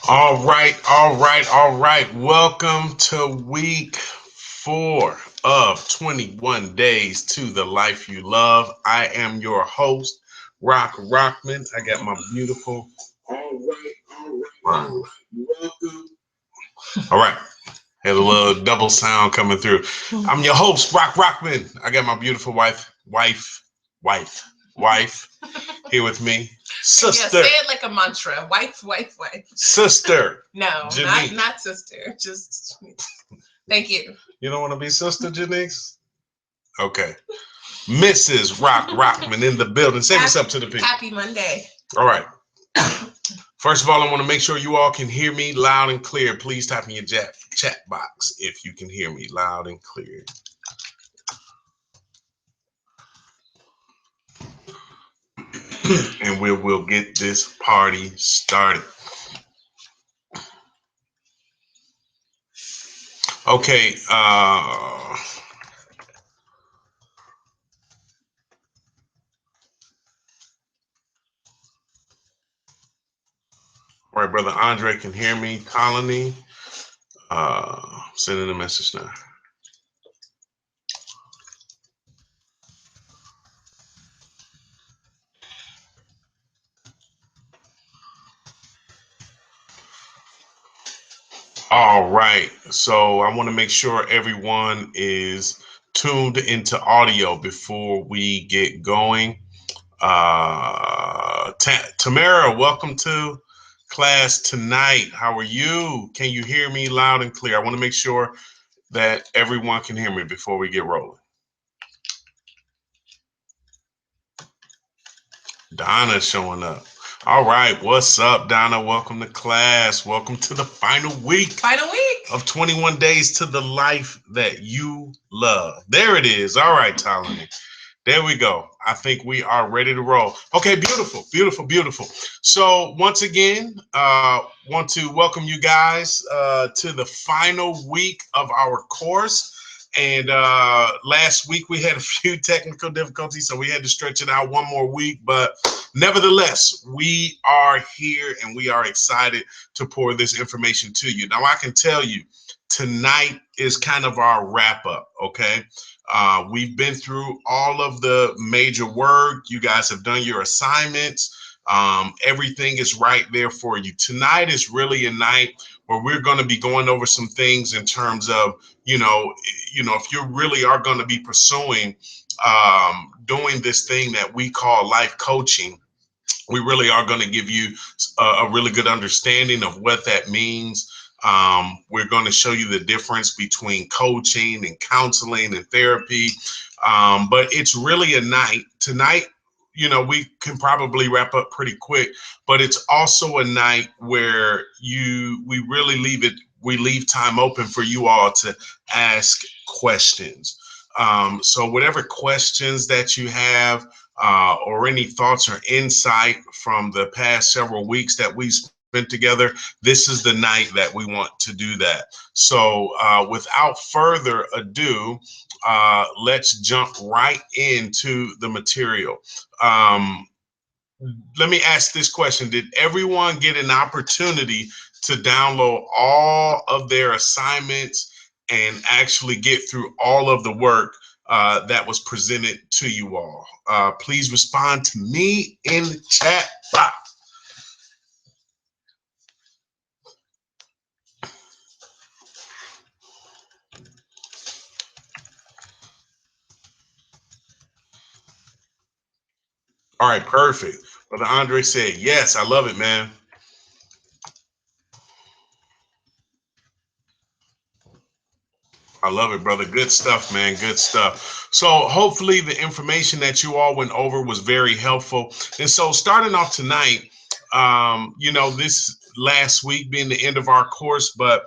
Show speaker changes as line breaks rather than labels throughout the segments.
All right. Welcome to week 4 of 21 Days to the Life You Love. I am your host, Rock Rockman. I got my beautiful. Welcome. All right. Had a little double sound coming through. I'm your host, Rock Rockman. I got my beautiful wife here with me. Sister.
Yeah, say it like a mantra. Wife.
Sister.
No,
Janice.
not sister. Just thank you.
You don't want to be Sister Janice? Okay. Mrs. Rock Rockman in the building. Say what's up to the people.
Happy Monday.
All right. First of all, I want to make sure you all can hear me loud and clear. Please type in your chat box if you can hear me loud and clear. And we'll get this party started. Okay. All right, brother Andre can hear me. Colony. Sending a message now. All right. So I want to make sure everyone is tuned into audio before we get going. Tamara, welcome to class tonight. How are you? Can you hear me loud and clear? I want to make sure that everyone can hear me before we get rolling. Donna's showing up. All right, what's up, Donna? Welcome to class. Welcome to the final week.
Final week
of 21 Days to the Life That You Love. There it is. All right, Talani. There we go. I think we are ready to roll. Okay, beautiful. So once again, want to welcome you guys to the final week of our course. And last week we had a few technical difficulties, so we had to stretch it out one more week. But nevertheless, we are here and we are excited to pour this information to you. Now, I can tell you, tonight is kind of our wrap up, okay? We've been through all of the major work. You guys have done your assignments. Everything is right there for you. Tonight is really a night where we're going to be going over some things in terms of, if you really are going to be pursuing doing this thing that we call life coaching. We really are going to give you a really good understanding of what that means. We're going to show you the difference between coaching and counseling and therapy. But it's really a night tonight. We can probably wrap up pretty quick, but it's also a night where we really we leave time open for you all to ask questions. So whatever questions that you have, or any thoughts or insight from the past several weeks that we spent together, this is the night that we want to do that. So without further ado, let's jump right into the material. Um, Let me ask this question. Did everyone get an opportunity to download all of their assignments and actually get through all of the work that was presented to you all? Please respond to me in the chat box. All right, perfect. Brother Andre said, yes, I love it, man. I love it, brother. Good stuff, man. Good stuff. So hopefully the information that you all went over was very helpful. And so starting off tonight, this last week being the end of our course, but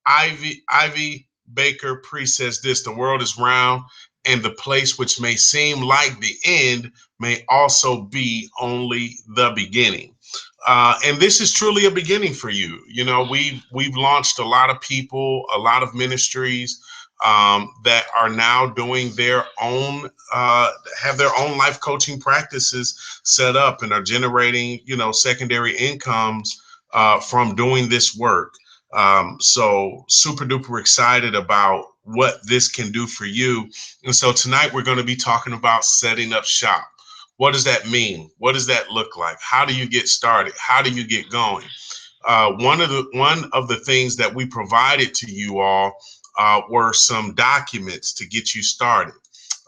Ivy Baker Pre says this: the world is round, and the place which may seem like the end may also be only the beginning. And this is truly a beginning for you. We've launched a lot of people, a lot of ministries that are now doing their own, have their own life coaching practices set up and are generating, secondary incomes from doing this work. So super duper excited about what this can do for you. And so tonight we're going to be talking about setting up shop. What does that mean? What does that look like? How do you get started? How do you get going? One of the things that we provided to you all were some documents to get you started.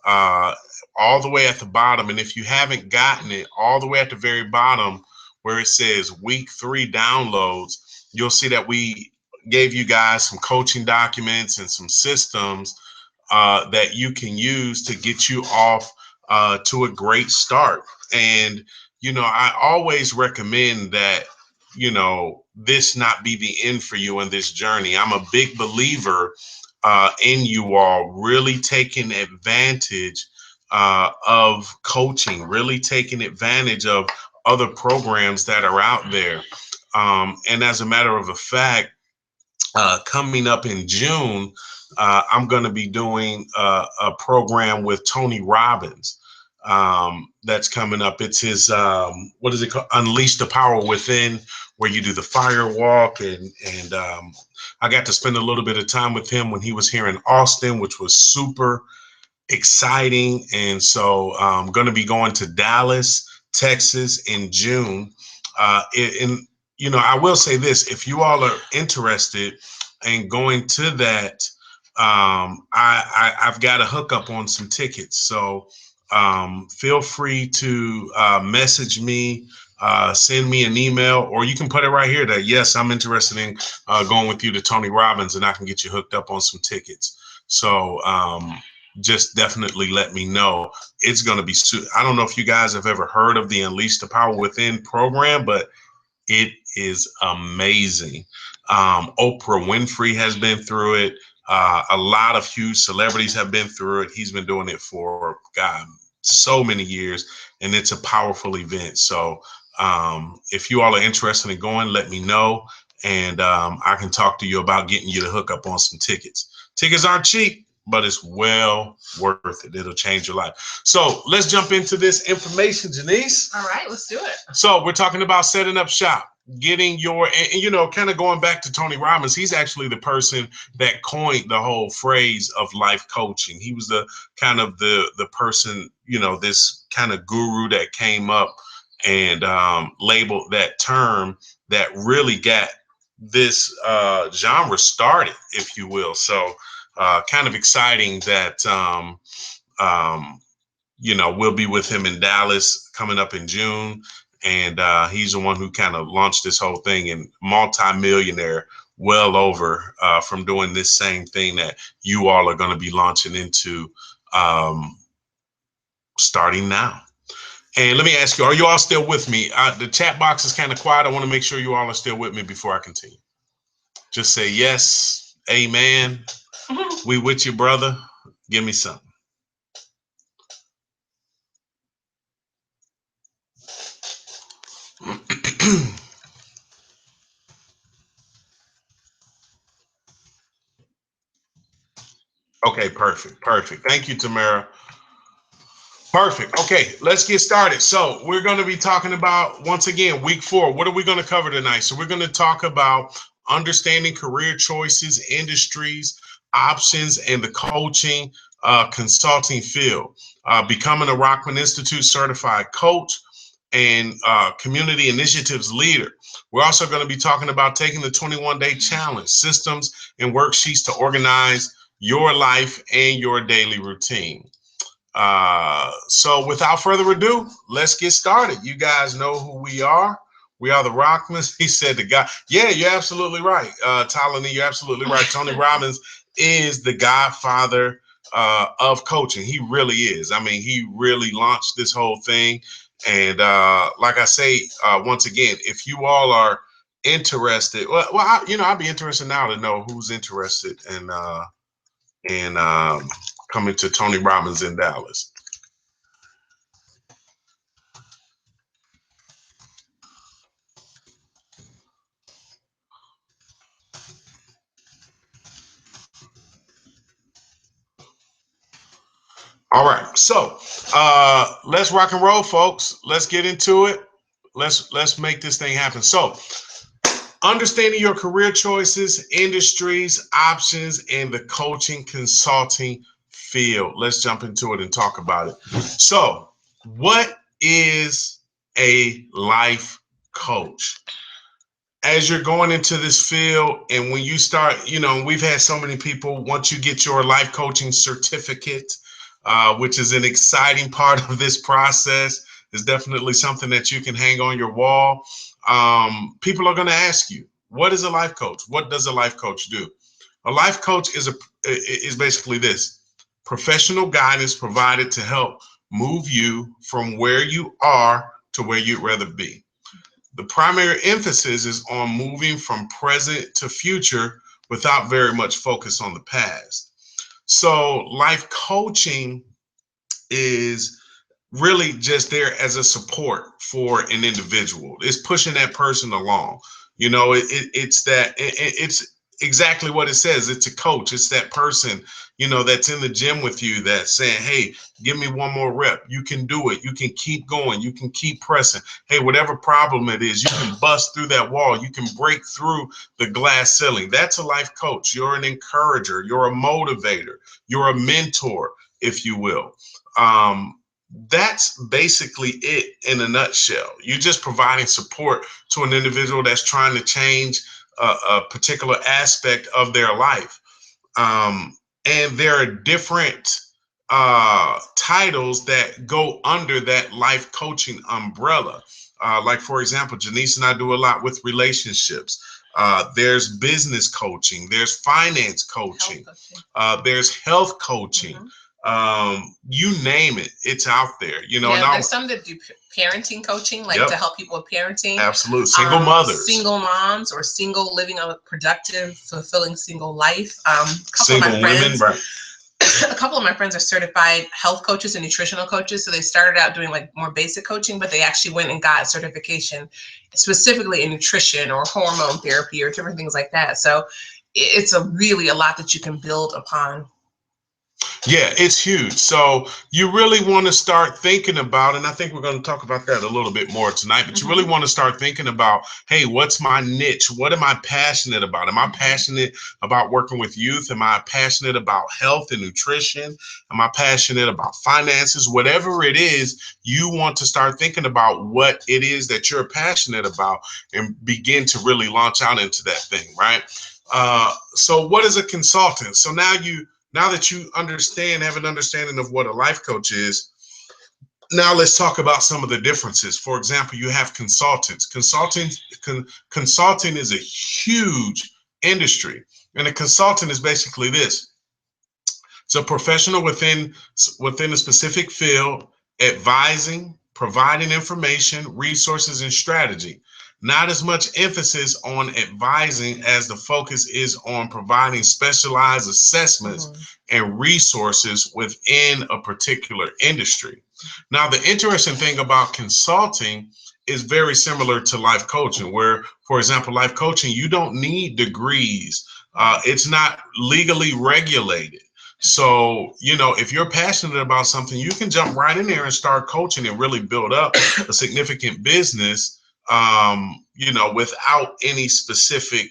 Uh, all the way at the bottom, and if you haven't gotten it, all the way at the very bottom where it says week 3 downloads, you'll see that we gave you guys some coaching documents and some systems that you can use to get you off to a great start. And, I always recommend that, this not be the end for you in this journey. I'm a big believer in you all really taking advantage of coaching, really taking advantage of other programs that are out there. And as a matter of fact, coming up in June, I'm going to be doing a program with Tony Robbins. That's coming up. It's his, what is it called? Unleash the Power Within, where you do the fire walk. And I got to spend a little bit of time with him when he was here in Austin, which was super exciting. And so I'm going to be going to Dallas, Texas in June. And, I will say this, if you all are interested in going to that, I've got a hookup on some tickets. So feel free to message me, send me an email, or you can put it right here that, yes, I'm interested in going with you to Tony Robbins, and I can get you hooked up on some tickets. So just definitely let me know. It's going to be, I don't know if you guys have ever heard of the Unleash the Power Within program, but it is amazing. Oprah Winfrey has been through it. A lot of huge celebrities have been through it. He's been doing it for, God, so many years, and it's a powerful event. So if you all are interested in going, let me know, and I can talk to you about getting you to hook up on some tickets. Tickets aren't cheap, but it's well worth it. It'll change your life. So let's jump into this information, Janice.
All right, let's do it.
So we're talking about setting up shop, getting your, and kind of going back to Tony Robbins. He's actually the person that coined the whole phrase of life coaching. He was the kind of the person, this kind of guru that came up and labeled that term that really got this genre started, if you will. So kind of exciting that, we'll be with him in Dallas coming up in June. And he's the one who kind of launched this whole thing, and multi-millionaire well over from doing this same thing that you all are going to be launching into starting now. And let me ask you, are you all still with me? The chat box is kind of quiet. I want to make sure you all are still with me before I continue. Just say yes, amen. We with you, brother. Give me something. Okay, perfect. Thank you, Tamara. Perfect. Okay, let's get started. So we're going to be talking about, once again, week 4. What are we going to cover tonight? So we're going to talk about understanding career choices, industries, options, and the coaching consulting field, becoming a Rockman Institute certified coach and community initiatives leader. We're also going to be talking about taking the 21-day challenge, systems and worksheets to organize your life and your daily routine. So without further ado, let's get started. You guys know who we are. We are the Rockmans. He said the guy. Yeah, you're absolutely right. Talani, you're absolutely right. Tony Robbins is the godfather of coaching. He really is. I mean, he really launched this whole thing. And like I say, once again, if you all are interested, I'd be interested now to know who's interested in coming to Tony Robbins in Dallas. All right, so let's rock and roll, folks. Let's get into it. Let's make this thing happen. So Understanding your career choices, industries, options, and the coaching consulting field. Let's jump into it and talk about it. So, what is a life coach? As you're going into this field, and when you start, we've had so many people, once you get your life coaching certificate, which is an exciting part of this process, is definitely something that you can hang on your wall. People are going to ask you, what is a life coach? What does a life coach do? A life coach is basically this: professional guidance provided to help move you from where you are to where you'd rather be. The primary emphasis is on moving from present to future without very much focus on the past. So life coaching is really just there as a support for an individual. It's pushing that person along. It's exactly what it says. It's a coach. It's that person, that's in the gym with you that's saying, hey, give me one more rep. You can do it. You can keep going. You can keep pressing. Hey, whatever problem it is, you can bust through that wall. You can break through the glass ceiling. That's a life coach. You're an encourager. You're a motivator. You're a mentor, if you will. That's basically it in a nutshell. You're just providing support to an individual that's trying to change a particular aspect of their life. And there are different titles that go under that life coaching umbrella. Like, for example, Janice and I do a lot with relationships. There's business coaching, there's finance coaching, there's health coaching.
Mm-hmm.
You name it, it's out there.
There's some that do parenting coaching, like to help people with parenting.
Absolutely. Single mothers,
single moms, or single living a productive, fulfilling single life.
Single women, right?
A couple of my friends are certified health coaches and nutritional coaches. So they started out doing like more basic coaching, but they actually went and got certification specifically in nutrition or hormone therapy or different things like that. So it's really a lot that you can build upon.
Yeah, it's huge. So you really want to start thinking about, and I think we're going to talk about that a little bit more tonight, but you really want to start thinking about, hey, what's my niche? What am I passionate about? Am I passionate about working with youth? Am I passionate about health and nutrition? Am I passionate about finances? Whatever it is, you want to start thinking about what it is that you're passionate about and begin to really launch out into that thing, right? So what is a consultant? So now that you have an understanding of what a life coach is, now let's talk about some of the differences. For example, you have consultants. Consulting is a huge industry, and a consultant is basically this. It's a professional within a specific field, advising, providing information, resources, and strategy. Not as much emphasis on advising as the focus is on providing specialized assessments and resources within a particular industry. Now, the interesting thing about consulting is very similar to life coaching, where, for example, life coaching, you don't need degrees. It's not legally regulated. So, if you're passionate about something, you can jump right in there and start coaching and really build up a significant business, without any specific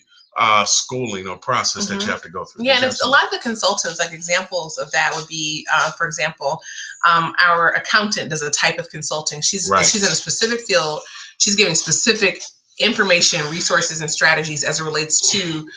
schooling or process that you have to go through.
Yeah, and it's a lot of the consultants, like examples of that would be, for example, our accountant does a type of consulting. She's in a specific field. She's giving specific information, resources, and strategies as it relates to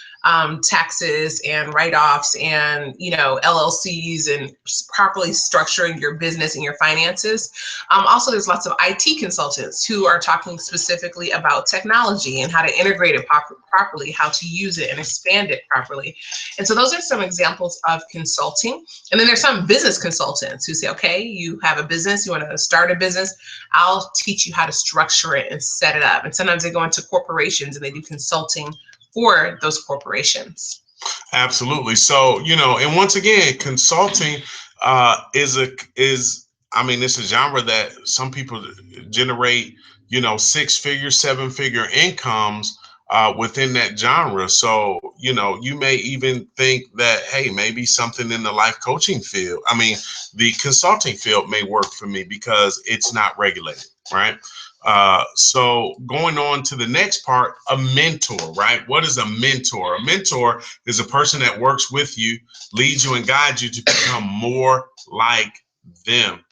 taxes and write-offs and LLCs and properly structuring your business and your finances. Also, there's lots of IT consultants who are talking specifically about technology and how to integrate it properly, how to use it and expand it properly. And so those are some examples of consulting. And then there's some business consultants who say, okay, you have a business, you want to start a business, I'll teach you how to structure it and set it up. And sometimes they go into corporations and they do consulting for those corporations.
Absolutely. So, and once again, consulting it's a genre that some people generate, 6-figure, 7-figure incomes within that genre. So, you may even think that, hey, maybe something in the life coaching field, the consulting field may work for me because it's not regulated, right? So going on to the next part, a mentor, right? What is a mentor? A mentor is a person that works with you, leads you and guides you to become more like them.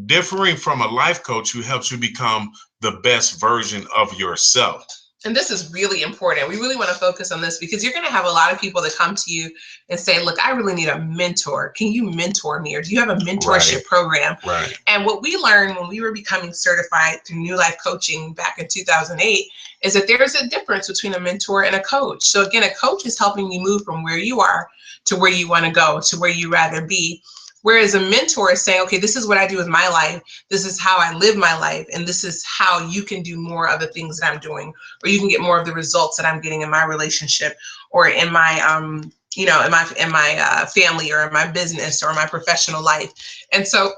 Differing from a life coach who helps you become the best version of yourself.
And this is really important. We really want to focus on this because you're going to have a lot of people that come to you and say, look, I really need a mentor. Can you mentor me? Or do you have a mentorship program?
Right.
And what we learned when we were becoming certified through New Life Coaching back in 2008 is that there's a difference between a mentor and a coach. So again, a coach is helping you move from where you are to where you want to go, to where you rather be. Whereas a mentor is saying, okay, this is what I do with my life. This is how I live my life. And this is how you can do more of the things that I'm doing, or you can get more of the results that I'm getting in my relationship or in my, in my family or in my business or my professional life. And so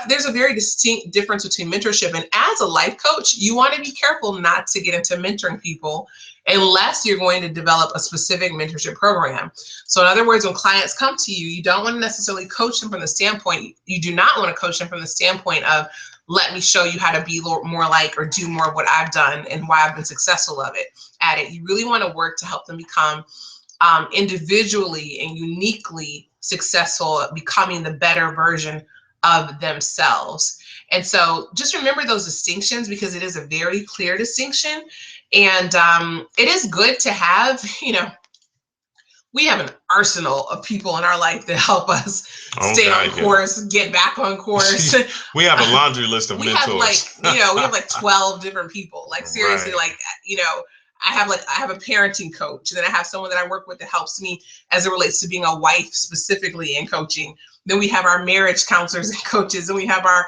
there's a very distinct difference between mentorship. And as a life coach, you want to be careful not to get into mentoring people unless you're going to develop a specific mentorship program. So in other words, when clients come to you, you don't want to necessarily coach them from the standpoint, you do not want to coach them from the standpoint of, let me show you how to be more like or do more of what I've done and why I've been successful at it. You really want to work to help them become individually and uniquely successful at becoming the better version of themselves. And so just remember those distinctions because it is a very clear distinction. And it is good to have, we have an arsenal of people in our life that help us stay on course, get back on course.
We have a laundry list of mentors.
We have like 12 different people. Like seriously,
Right.
I have a parenting coach, and then I have someone that I work with that helps me as it relates to being a wife specifically in coaching. Then we have our marriage counselors and coaches, and we have our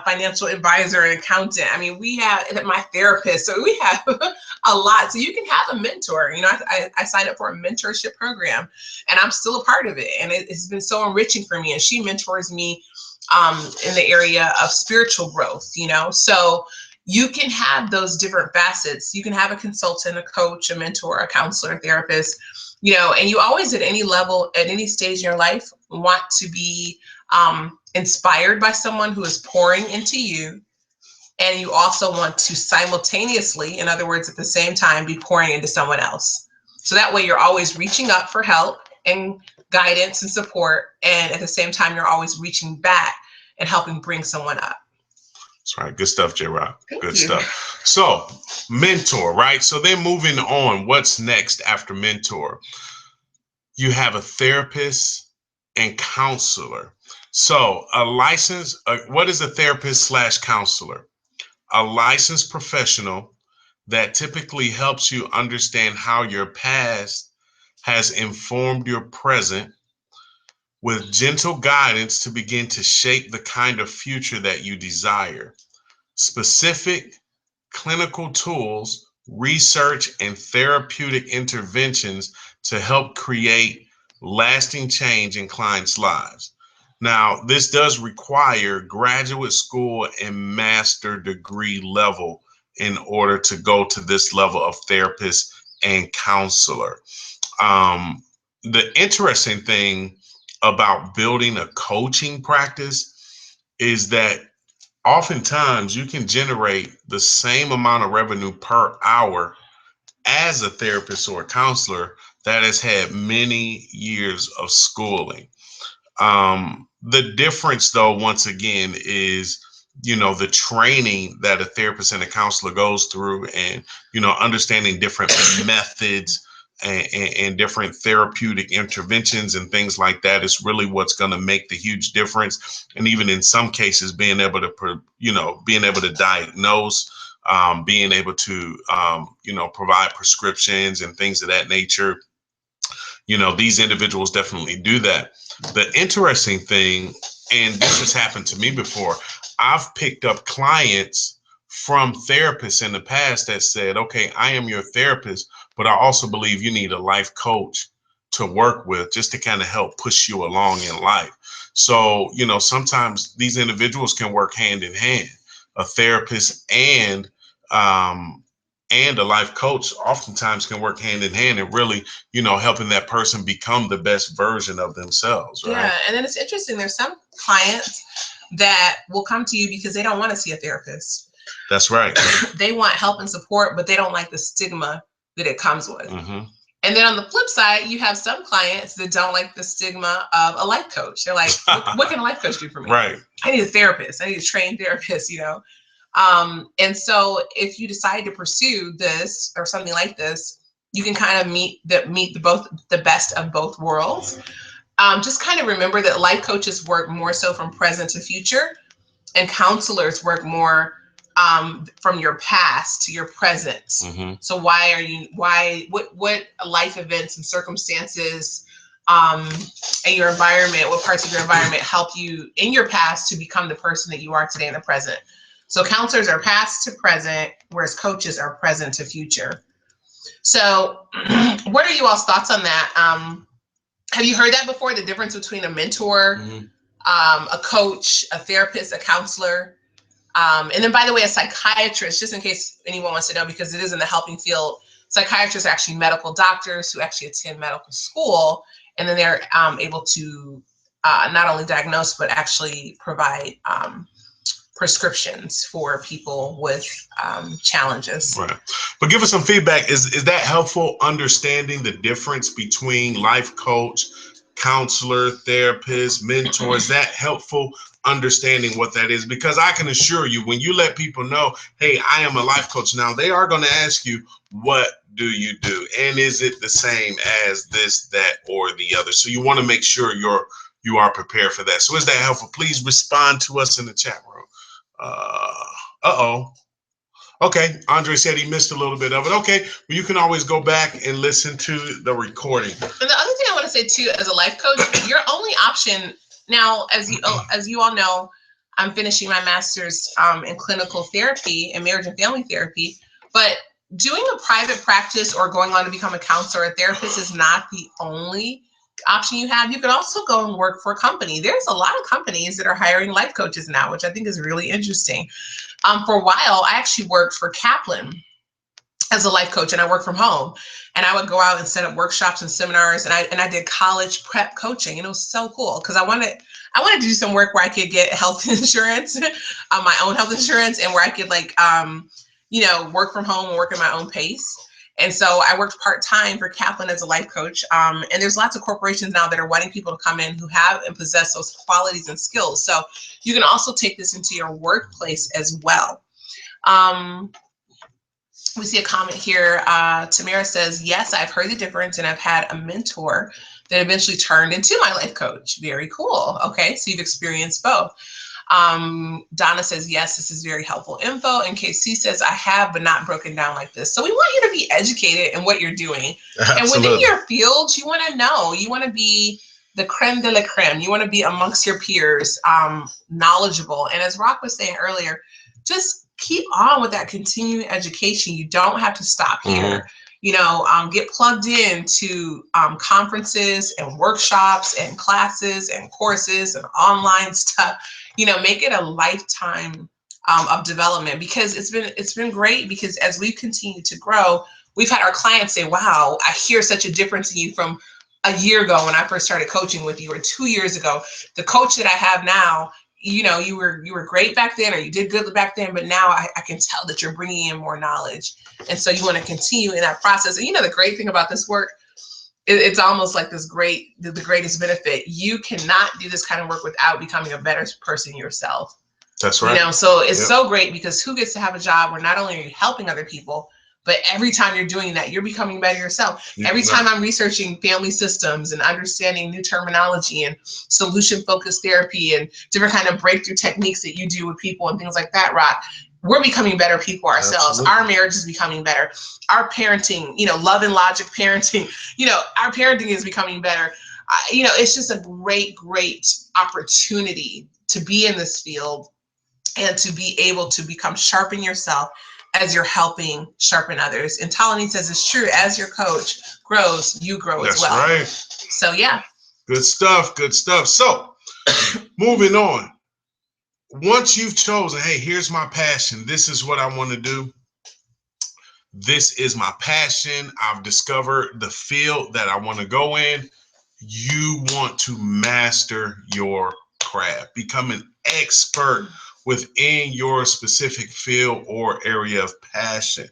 financial advisor and accountant. I mean, we have my therapist. So we have a lot. So you can have a mentor. I signed up for a mentorship program, and I'm still a part of it. And it's been so enriching for me. And she mentors me in the area of spiritual growth, So you can have those different facets. You can have a consultant, a coach, a mentor, a counselor, a therapist, and you always at any level, at any stage in your life, want to be inspired by someone who is pouring into you. And you also want to simultaneously, in other words, at the same time, be pouring into someone else. So that way you're always reaching up for help and guidance and support. And at the same time, you're always reaching back and helping bring someone up.
That's right. Good stuff, J-Rock. Good
you.
stuff. So, mentor, right? So then moving on, what's next after mentor? You have a therapist and counselor. So what is a therapist / counselor? A licensed professional that typically helps you understand how your past has informed your present with gentle guidance to begin to shape the kind of future that you desire. Specific clinical tools, research, and therapeutic interventions to help create lasting change in clients' lives. Now, this does require graduate school and master degree level in order to go to this level of therapist and counselor. The interesting thing about building a coaching practice is that oftentimes you can generate the same amount of revenue per hour as a therapist or a counselor that has had many years of schooling. The difference, though, once again, is the training that a therapist and a counselor goes through, and understanding different methods and different therapeutic interventions and things like that is really what's going to make the huge difference. And even in some cases, being able to diagnose, being able to provide prescriptions and things of that nature. These individuals definitely do that. The interesting thing, and this has happened to me before, I've picked up clients from therapists in the past that said, okay, I am your therapist, but I also believe you need a life coach to work with just to kind of help push you along in life. So, sometimes these individuals can work hand in hand. A therapist and a life coach oftentimes can work hand in hand and really, helping that person become the best version of themselves, right?
Yeah, and then it's interesting. There's some clients that will come to you because they don't want to see a therapist.
That's right.
They want help and support, but they don't like the stigma that it comes with.
Mm-hmm.
And then on the flip side, you have some clients that don't like the stigma of a life coach. They're like, what can a life coach do for me?
Right.
I need a therapist. I need a trained therapist, you know? And so if you decide to pursue this or something like this, you can kind of meet the best of both worlds. Just kind of remember that life coaches work more so from present to future, and counselors work more from your past to your present.
Mm-hmm.
So what life events and circumstances and your environment, what parts of your environment help you in your past to become the person that you are today in the present? So counselors are past to present, whereas coaches are present to future. So what are you all's thoughts on that? Have you heard that before? The difference between a mentor, a coach, a therapist, a counselor? And then, by the way, a psychiatrist, just in case anyone wants to know, because it is in the helping field, psychiatrists are actually medical doctors who actually attend medical school, and then they're able to not only diagnose, but actually provide prescriptions for people with challenges.
Right. But give us some feedback. Is that helpful, understanding the difference between life coach, counselor, therapist, mentor? Is that helpful, understanding what that is? Because I can assure you, when you let people know, hey, I am a life coach now, they are going to ask you, what do you do? And is it the same as this, that, or the other? So you want to make sure you are prepared for that. So is that helpful? Please respond to us in the chat room. Okay, Andre said he missed a little bit of it. Okay, well, you can always go back and listen to the recording.
And the other thing I want to say too, as a life coach, your only option now, as you all know, I'm finishing my master's in clinical therapy and marriage and family therapy, but doing a private practice or going on to become a counselor or a therapist is not the only option you have. You can also go and work for a company. There's a lot of companies that are hiring life coaches now, which I think is really interesting. For a while, I actually worked for Kaplan as a life coach, and I worked from home, and I would go out and set up workshops and seminars, and I did college prep coaching, and it was so cool because I wanted to do some work where I could get health insurance, my own health insurance, and where I could work from home and work at my own pace. And so I worked part-time for Kaplan as a life coach. And there's lots of corporations now that are wanting people to come in who have and possess those qualities and skills. So you can also take this into your workplace as well. We see a comment here. Tamara says, yes, I've heard the difference, and I've had a mentor that eventually turned into my life coach. Very cool. Okay, so you've experienced both. Donna says, yes, this is very helpful info. And KC says, I have, but not broken down like this. So we want you to be educated in what you're doing. Absolutely. And within your field, you want to know, you want to be the creme de la creme. You want to be amongst your peers, knowledgeable. And as Rock was saying earlier, just keep on with that continuing education. You don't have to stop here. Get plugged into conferences and workshops and classes and courses and online stuff. Make it a lifetime of development, because it's been great, because as we continue to grow, we've had our clients say, wow, I hear such a difference in you from a year ago when I first started coaching with you, or 2 years ago. The coach that I have now, you were great back then, or you did good back then, but now I can tell that you're bringing in more knowledge. And so you want to continue in that process. And the great thing about this work, it's almost like the greatest benefit. You cannot do this kind of work without becoming a better person yourself.
That's right.
So it's so great, because who gets to have a job where not only are you helping other people, but every time you're doing that, you're becoming better yourself. Every time I'm researching family systems and understanding new terminology and solution-focused therapy and different kind of breakthrough techniques that you do with people and things like that, Rock, we're becoming better people ourselves. Absolutely. Our marriage is becoming better. Our parenting, love and logic parenting, our parenting is becoming better. It's just a great, great opportunity to be in this field and to be able to sharpen yourself as you're helping sharpen others. And Talani says it's true. As your coach grows, you grow as well.
That's right.
So yeah.
Good stuff. Good stuff. So moving on. Once you've chosen, hey, here's my passion. This is what I want to do. This is my passion. I've discovered the field that I want to go in. You want to master your craft, become an expert within your specific field or area of passion.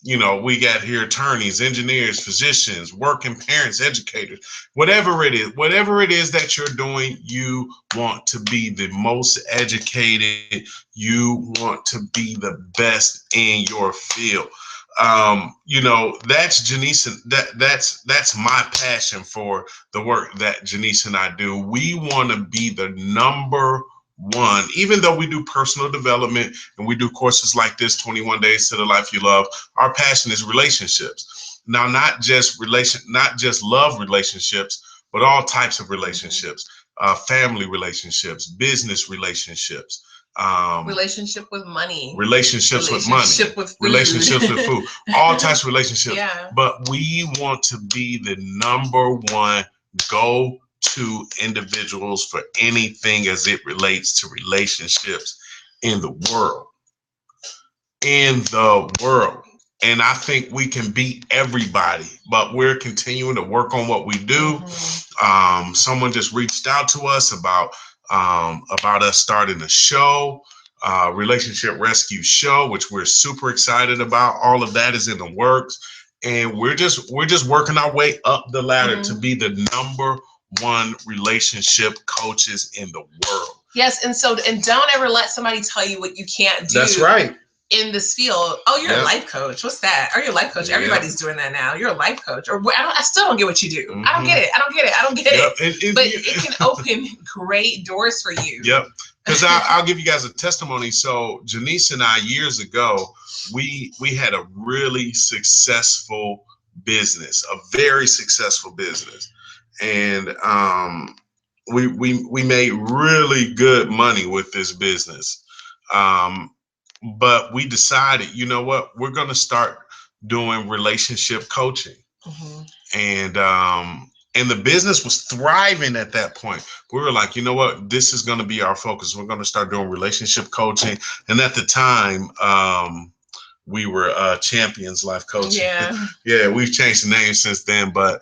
You know, we got here attorneys, engineers, physicians, working parents, educators, whatever it is that you're doing, you want to be the most educated. You want to be the best in your field. You know, that's Janice, and that's my passion for the work that Janice and I do. We want to be the number one, even though we do personal development and we do courses like this, 21 Days to the Life You Love. Our passion is relationships. Now, not just love relationships, but all types of relationships, family relationships, business relationships,
relationship with money,
relationships with money,
with food.
Relationships with food, all types of relationships.
Yeah.
But we want to be the number one go-to individuals for anything as it relates to relationships in the world. And I think we can beat everybody, but we're continuing to work on what we do. Someone just reached out to us about us starting a show, Relationship Rescue Show, which we're super excited about. All of that is in the works, and we're just working our way up the ladder to be the number one relationship coaches in the world.
Yes, and don't ever let somebody tell you what you can't do.
That's right.
In this field, you're a life coach. What's that? Are you a life coach? Everybody's doing that now. You're a life coach, or I still don't get what you do. I don't get it. But it can open great doors for you.
Yep. Because I'll give you guys a testimony. So Janice and I, years ago, we had a really successful business, a very successful business, and we made really good money with this business. But we decided, you know what, we're going to start doing relationship coaching. And the business was thriving at that point. We were like, you know what, this is going to be our focus. We're going to start doing relationship coaching. And at the time, we were Champions Life Coaching. Yeah, we've changed the name since then. But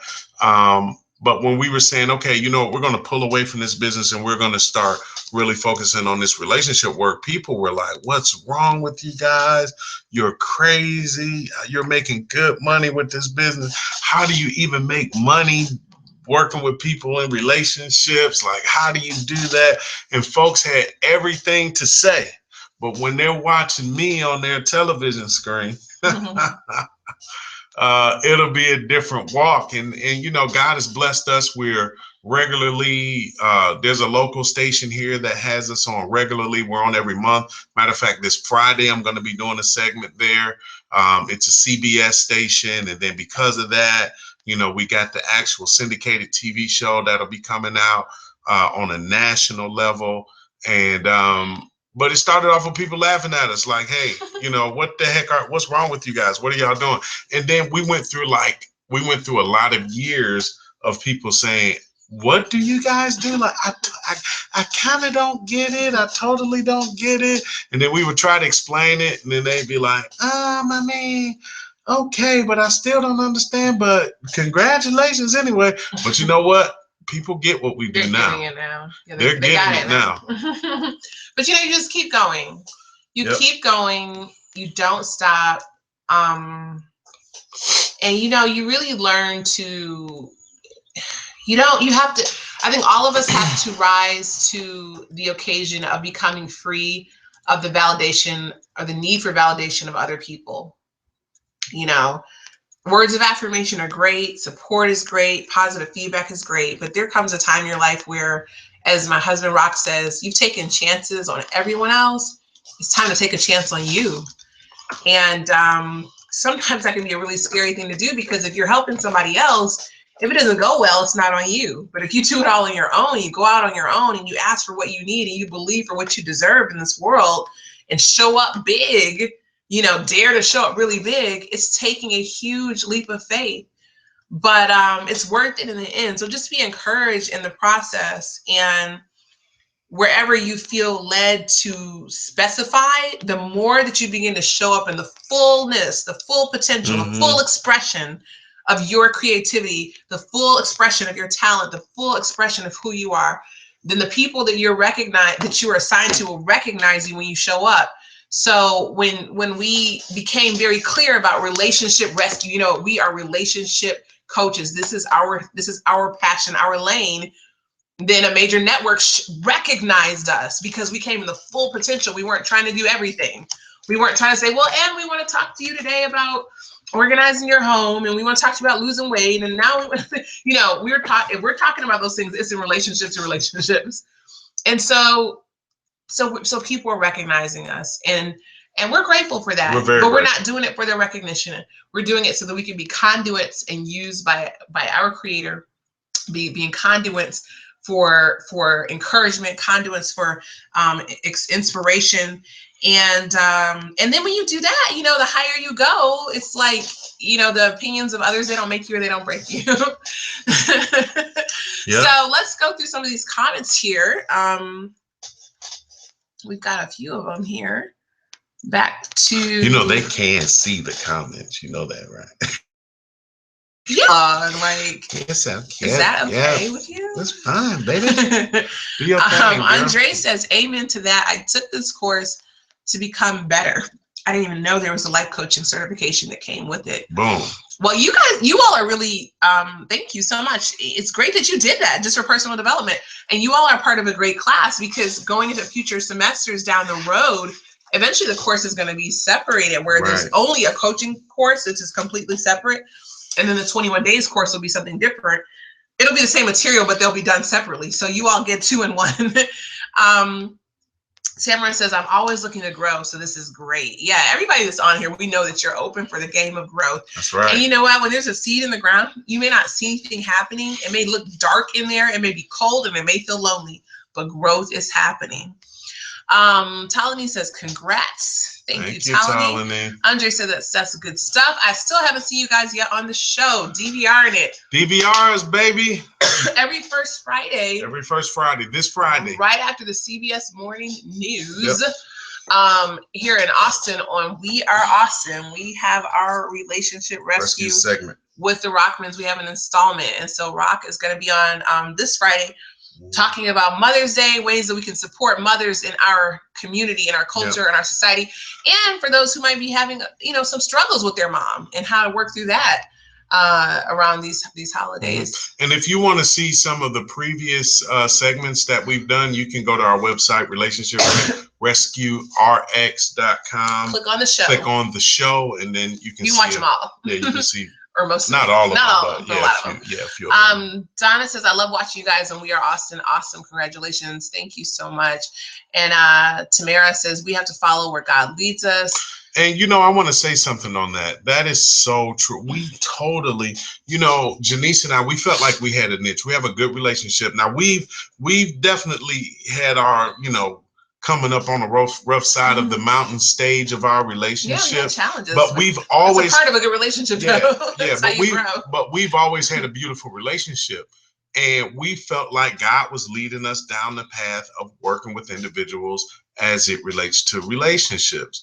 when we were saying, okay, you know what, we're going to pull away from this business and we're going to start really focusing on this relationship work, people were like, what's wrong with you guys? You're crazy. You're making good money with this business. How do you even make money working with people in relationships? Like, how do you do that? And folks had everything to say. But when they're watching me on their television screen, it'll be a different walk. And you know, God has blessed us. We're regularly, there's a local station here that has us on regularly. We're on every month. Matter of fact, this Friday, I'm going to be doing a segment there. It's a CBS station. And then because of that, you know, we got the actual syndicated TV show that'll be coming out on a national level. And, but it started off with people laughing at us like, hey, you know, what the heck, what's wrong with you guys? What are y'all doing? And then we went through a lot of years of people saying, what do you guys do? Like, I kind of don't get it. I totally don't get it. And then we would try to explain it. And then they'd be like, I mean, okay, but I still don't understand. But congratulations anyway. But you know what? People get what we do now.
Getting it now. Yeah,
They're getting it now.
But you know, you just keep going. You keep going. You don't stop. And you know, you really learn to. You have to. I think all of us have to rise to the occasion of becoming free of the validation or the need for validation of other people. You know. Words of affirmation are great. Support is great. Positive feedback is great. But there comes a time in your life where, as my husband Rock says, you've taken chances on everyone else. It's time to take a chance on you. And sometimes that can be a really scary thing to do, because if you're helping somebody else, if it doesn't go well, it's not on you. But if you do it all on your own, you go out on your own and you ask for what you need and you believe for what you deserve in this world and show up big, you know, dare to show up really big, it's taking a huge leap of faith. But it's worth it in the end. So just be encouraged in the process. And wherever you feel led to specify, the more that you begin to show up in the fullness, the full potential, the full expression of your creativity, the full expression of your talent, the full expression of who you are, then the people that you are assigned to will recognize you when you show up. So when we became very clear about relationship rescue, you know, we are relationship coaches. This is our passion, our lane. Then a major network recognized us because we came in the full potential. We weren't trying to do everything. We weren't trying to say, well, and we want to talk to you today about organizing your home, and we want to talk to you about losing weight. And now, you know, if we're talking about those things, it's in relationships to relationships. And so people are recognizing us, and we're grateful for that. But we're not doing it for their recognition. We're doing it so that we can be conduits and used by our Creator, being conduits for encouragement, conduits for inspiration. And then when you do that, you know, the higher you go, it's like, you know, the opinions of others, they don't make you or they don't break you. Yeah. So let's go through some of these comments here. We've got a few of them here. Back to,
you know, they can't see the comments. You know that, right?
Yeah, like,
yes,
is that okay with you?
That's fine, baby. Do your thing,
Andre says, amen to that. I took this course to become better. I didn't even know there was a life coaching certification that came with it.
Boom.
Well, you all are really, thank you so much. It's great that you did that just for personal development. And you all are part of a great class, because going into future semesters down the road, eventually the course is going to be separated, where there's only a coaching course, which is completely separate. And then the 21 days course will be something different. It'll be the same material, but they'll be done separately. So you all get 2 in 1. Tamara says, I'm always looking to grow. So this is great. Yeah, everybody that's on here, we know that you're open for the game of growth.
That's right.
And you know what? When there's a seed in the ground, you may not see anything happening. It may look dark in there. It may be cold and it may feel lonely, but growth is happening. Ptolemy says, congrats. Thank you, Ptolemy. Andre said that's good stuff. I still haven't seen you guys yet on the show. DVRing it.
DVRs, baby.
Every first Friday.
Every first Friday. This Friday.
Right after the CBS Morning News. Yep. Here in Austin on We Are Austin, we have our relationship rescue
segment
with the Rockmans. We have an installment. And so Rock is going to be on this Friday, talking about Mother's Day, ways that we can support mothers in our community, in our culture, in our society, and for those who might be having, you know, some struggles with their mom, and how to work through that around these holidays.
And if you want to see some of the previous segments that we've done, you can go to our website, relationshiprescuerx.com.
Click on the show.
Click on the show, and then you can
watch them all.
Yeah, you can see.
Or most
not all of them,
but a lot of them.
Yeah, a few of them.
Donna says, I love watching you guys on We Are Austin. Awesome. Congratulations. Thank you so much. And Tamara says, we have to follow where God leads us.
And, you know, I want to say something on that. That is so true. We totally, you know, Janice and I, we felt like we had a niche. We have a good relationship. Now, we've definitely had our, you know, coming up on the rough side of the mountain stage of our relationship.
Yeah, we have challenges.
But we've always,
it's a part of a good relationship.
But we've always had a beautiful relationship. And we felt like God was leading us down the path of working with individuals as it relates to relationships.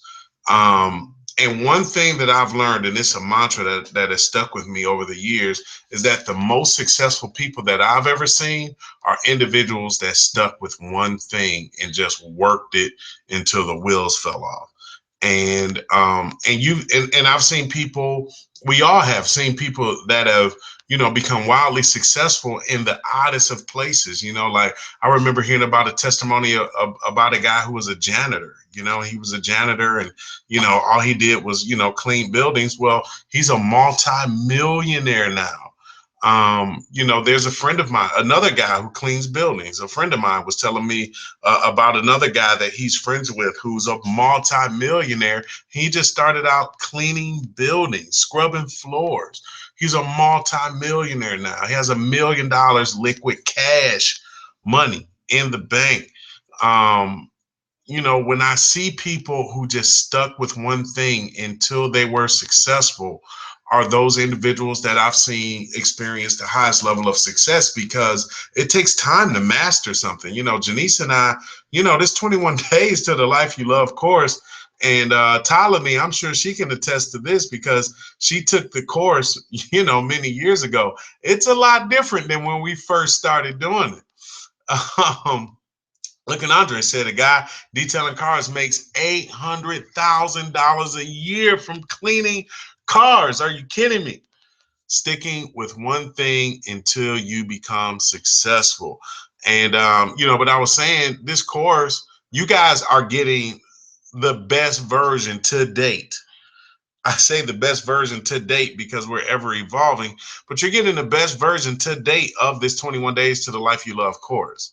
And one thing that I've learned, and it's a mantra that has stuck with me over the years, is that the most successful people that I've ever seen are individuals that stuck with one thing and just worked it until the wheels fell off. And I've seen people, we all have seen people that have, you know, become wildly successful in the oddest of places. You know, like I remember hearing about a testimony about a guy who was a janitor. You know, he was a janitor, and, you know, all he did was, you know, clean buildings. Well, he's a multi-millionaire now. You know, there's a friend of mine, another guy who cleans buildings. A friend of mine was telling me about another guy that he's friends with who's a multi-millionaire. He just started out cleaning buildings, scrubbing floors. He's a multi-millionaire now. He has $1 million liquid cash money in the bank. You know, when I see people who just stuck with one thing until they were successful, are those individuals that I've seen experience the highest level of success, because it takes time to master something. You know, Janice and I, you know, this 21 days to the Life You Love course, and Ptolemy, I'm sure she can attest to this because she took the course, you know, many years ago. It's a lot different than when we first started doing it. Look at Andre said a guy detailing cars makes $800,000 a year from cleaning cars. Are you kidding me? Sticking with one thing until you become successful. And, but I was saying this course, you guys are getting the best version to date. I say the best version to date because we're ever evolving, but you're getting the best version to date of this 21 Days to the Life You Love course.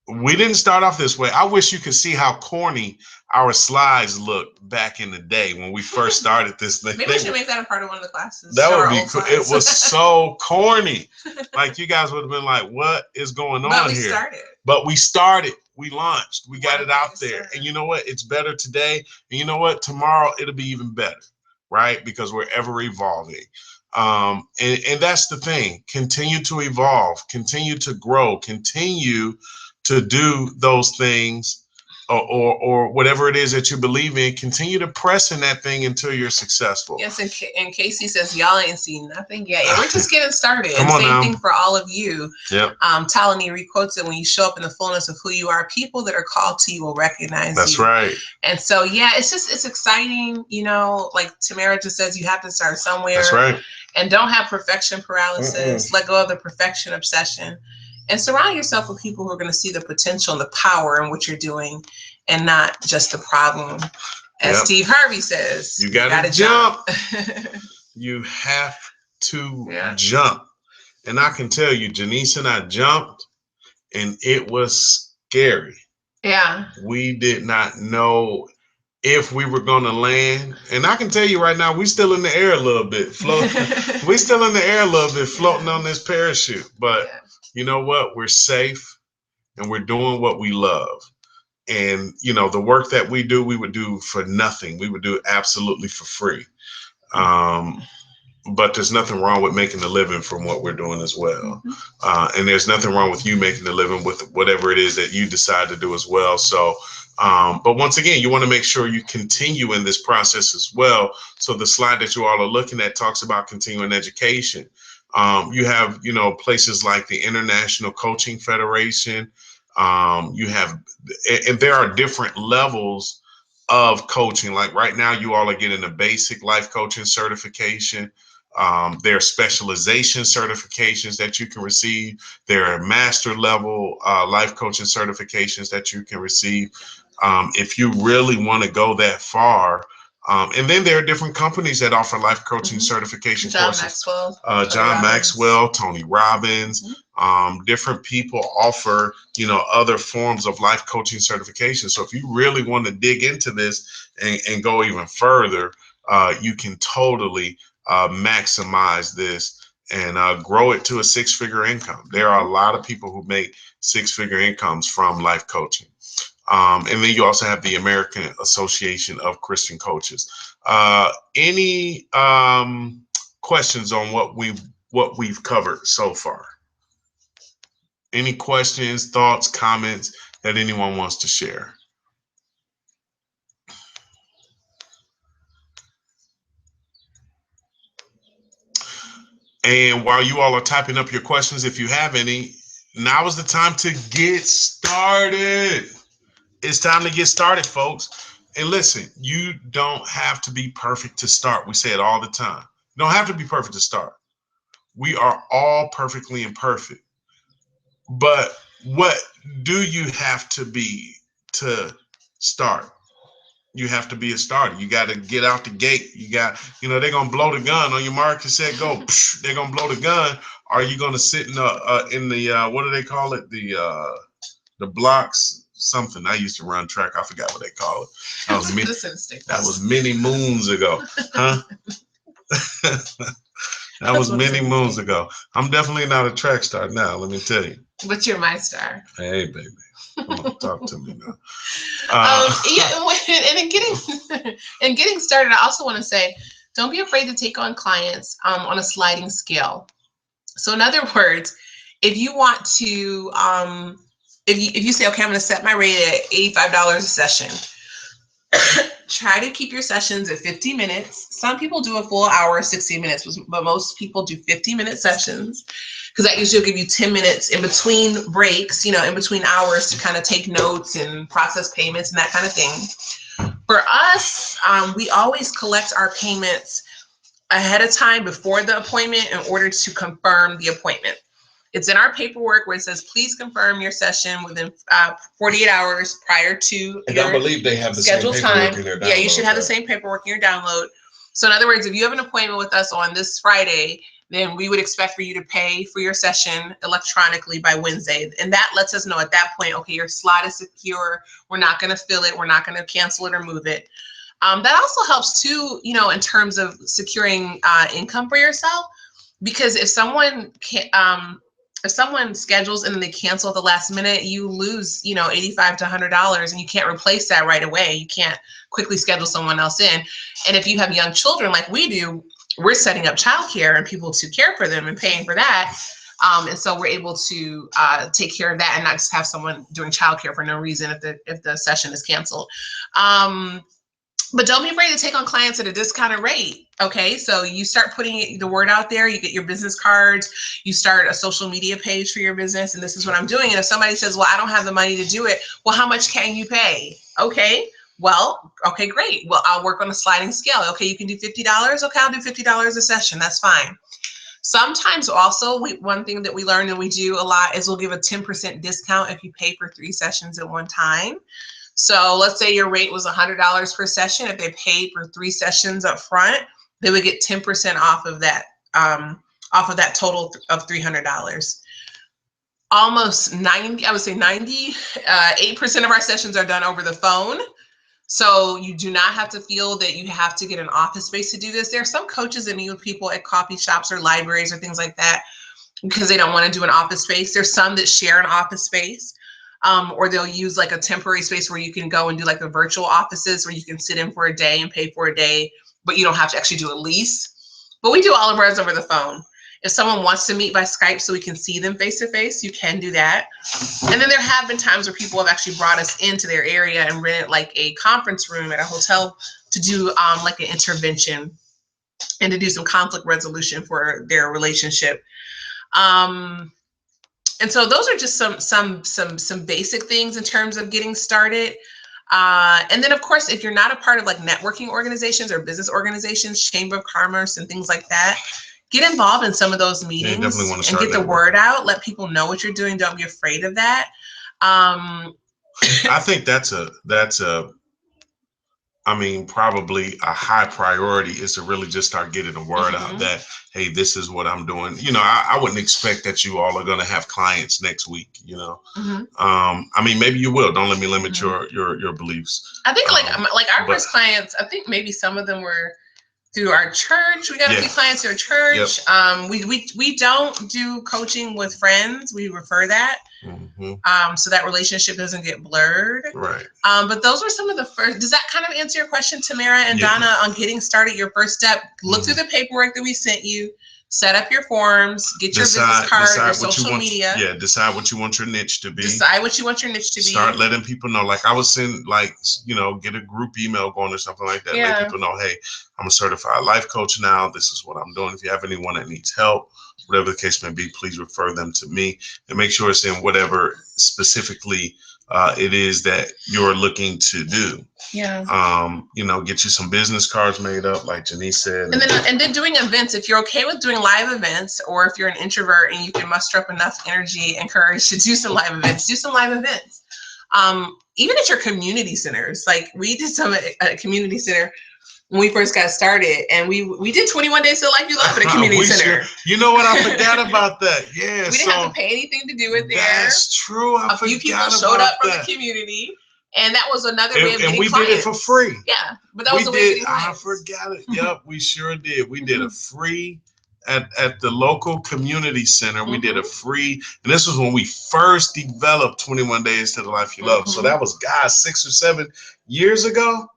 We didn't start off this way. I wish you could see how corny our slides looked back in the day when we first started this thing.
Maybe we should make that a part of one of the classes.
That would be cool. It was so corny. Like you guys would have been like, what is going on here? But we started. We launched. We got it out there. And you know what? It's better today. And you know what? Tomorrow it'll be even better, right? Because we're ever evolving. And that's the thing. Continue to evolve. Continue to grow. Continue to do those things or whatever it is that you believe in. Continue to press in that thing until you're successful.
Yes, and Casey says y'all ain't seen nothing yet. And we're just getting started.
Come
and
on
same
now.
Thing for all of you.
Yep.
Talani requotes it, when you show up in the fullness of who you are, people that are called to you will recognize
That's
you.
right.
And so, yeah, it's exciting. Like Tamara just says, you have to start somewhere.
That's right.
And don't have perfection paralysis. Let go of the perfection obsession. And surround yourself with people who are going to see the potential and the power in what you're doing and not just the problem. As Steve Harvey says,
you got to jump. You have to jump. And I can tell you, Janice and I jumped, and it was scary.
Yeah.
We did not know if we were going to land. And I can tell you right now, we still in the air a little bit. We still in the air a little bit, floating on this parachute. But you know what? We're safe, and we're doing what we love. And, the work that we do, we would do for nothing. We would do absolutely for free. But there's nothing wrong with making a living from what we're doing as well. And there's nothing wrong with you making a living with whatever it is that you decide to do as well. So, but once again, you want to make sure you continue in this process as well. So the slide that you all are looking at talks about continuing education. You have, places like the International Coaching Federation. You have, and there are different levels of coaching. Like right now, you all are getting a basic life coaching certification. There are specialization certifications that you can receive. There are master level life coaching certifications that you can receive. If you really want to go that far. And then there are different companies that offer life coaching certification courses. John Maxwell, Tony Robbins, different people offer, other forms of life coaching certification. So if you really want to dig into this and go even further, you can totally maximize this and grow it to a six-figure income. There are a lot of people who make six-figure incomes from life coaching. And then you also have the American Association of Christian Coaches. Any questions on what we've covered so far? Any questions, thoughts, comments that anyone wants to share? And while you all are typing up your questions, if you have any, now is the time to get started. It's time to get started, folks. And listen, you don't have to be perfect to start. We say it all the time. You don't have to be perfect to start. We are all perfectly imperfect. But what do you have to be to start? You have to be a starter. You got to get out the gate. You got, they're going to blow the gun on your mark and say, go. They're going to blow the gun. Are you going to sit in the what do they call it? The blocks. Something. I used to run track. I forgot what they call it. That was many moons ago. Huh? That was many moons ago. I'm definitely not a track star now, let me tell you.
But you're my star.
Hey, baby. Come on, talk to me now.
And getting started, I also want to say, don't be afraid to take on clients on a sliding scale. So in other words, if you want to if you say, okay, I'm going to set my rate at $85 a session, try to keep your sessions at 50 minutes. Some people do a full hour, 60 minutes, but most people do 50-minute sessions because that usually will give you 10 minutes in between breaks, in between hours to kind of take notes and process payments and that kind of thing. For us, we always collect our payments ahead of time before the appointment in order to confirm the appointment. It's in our paperwork where it says, please confirm your session within 48 hours prior to
And
your
I believe they have the same
scheduled
paperwork
time.
in their download.
Yeah, you should have the
right?
same paperwork in your download. So in other words, if you have an appointment with us on this Friday, then we would expect for you to pay for your session electronically by Wednesday. And that lets us know at that point, okay, your slot is secure. We're not going to fill it. We're not going to cancel it or move it. That also helps too, in terms of securing income for yourself, because if someone schedules and then they cancel at the last minute, you lose, $85 to $100, and you can't replace that right away. You can't quickly schedule someone else in. And if you have young children like we do, we're setting up childcare and people to care for them and paying for that. And so we're able to take care of that and not just have someone doing childcare for no reason if the session is canceled. But don't be afraid to take on clients at a discounted rate. Okay, so you start putting the word out there, you get your business cards, you start a social media page for your business, and this is what I'm doing. And if somebody says, well, I don't have the money to do it, well, how much can you pay? Okay, well, okay, great. Well, I'll work on a sliding scale. Okay, you can do $50. Okay, I'll do $50 a session. That's fine. Sometimes also, one thing that we learned and we do a lot is we'll give a 10% discount if you pay for 3 sessions at one time. So let's say your rate was $100 per session. If they paid for 3 sessions up front, they would get 10% off of that total of $300. Almost 98% of our sessions are done over the phone. So you do not have to feel that you have to get an office space to do this. There are some coaches that meet with people at coffee shops or libraries or things like that because they don't want to do an office space. There's some that share an office space. Or they'll use like a temporary space where you can go and do like the virtual offices where you can sit in for a day and pay for a day, but you don't have to actually do a lease. But we do all of ours over the phone. If someone wants to meet by Skype so we can see them face to face, you can do that. And then there have been times where people have actually brought us into their area and rented like a conference room at a hotel to do like an intervention and to do some conflict resolution for their relationship. And so those are just some basic things in terms of getting started. And then, of course, if you're not a part of like networking organizations or business organizations, Chamber of Commerce and things like that, get involved in some of those meetings and get the word out. Let people know what you're doing. Don't be afraid of that.
I think that's probably a high priority is to really just start getting the word out that, hey, this is what I'm doing. I wouldn't expect that you all are going to have clients next week, maybe you will. Don't let me limit your beliefs.
I think like our first clients, I think maybe some of them were through our church. We got a few clients through our church. Yep. We don't do coaching with friends. We refer that. So that relationship doesn't get blurred.
Right.
But those were some of the first. Does that kind of answer your question, Tamara and Donna, on getting started? Your first step, look through the paperwork that we sent you, set up your forms, get your business card, your social media.
Yeah, decide what you want your niche to be.
Decide what you want your niche to be.
Start letting people know. Like I would send, get a group email going or something like that. Let people know, hey, I'm a certified life coach now. This is what I'm doing. If you have anyone that needs help, whatever the case may be, please refer them to me and make sure it's in whatever specifically it is that you're looking to do.
Yeah.
Get you some business cards made up, like Janice said.
And then doing events. If you're okay with doing live events, or if you're an introvert and you can muster up enough energy and courage to do some live events, do some live events. Even at your community centers. Like we did some at a community center when we first got started, and we did 21 Days to Life You Love at a community center.
You know what? I forgot about that. Yeah.
We didn't have to pay anything to do it there.
That's true.
A few people showed up from the community, and that was another way of getting clients.
And we did it for free.
Yeah, but that was a way of getting clients.
I forgot it. Yep, we sure did. We did a free at the local community center. We did a free, and this was when we first developed 21 Days to the Life You Love. So that was, 6 or 7 years ago.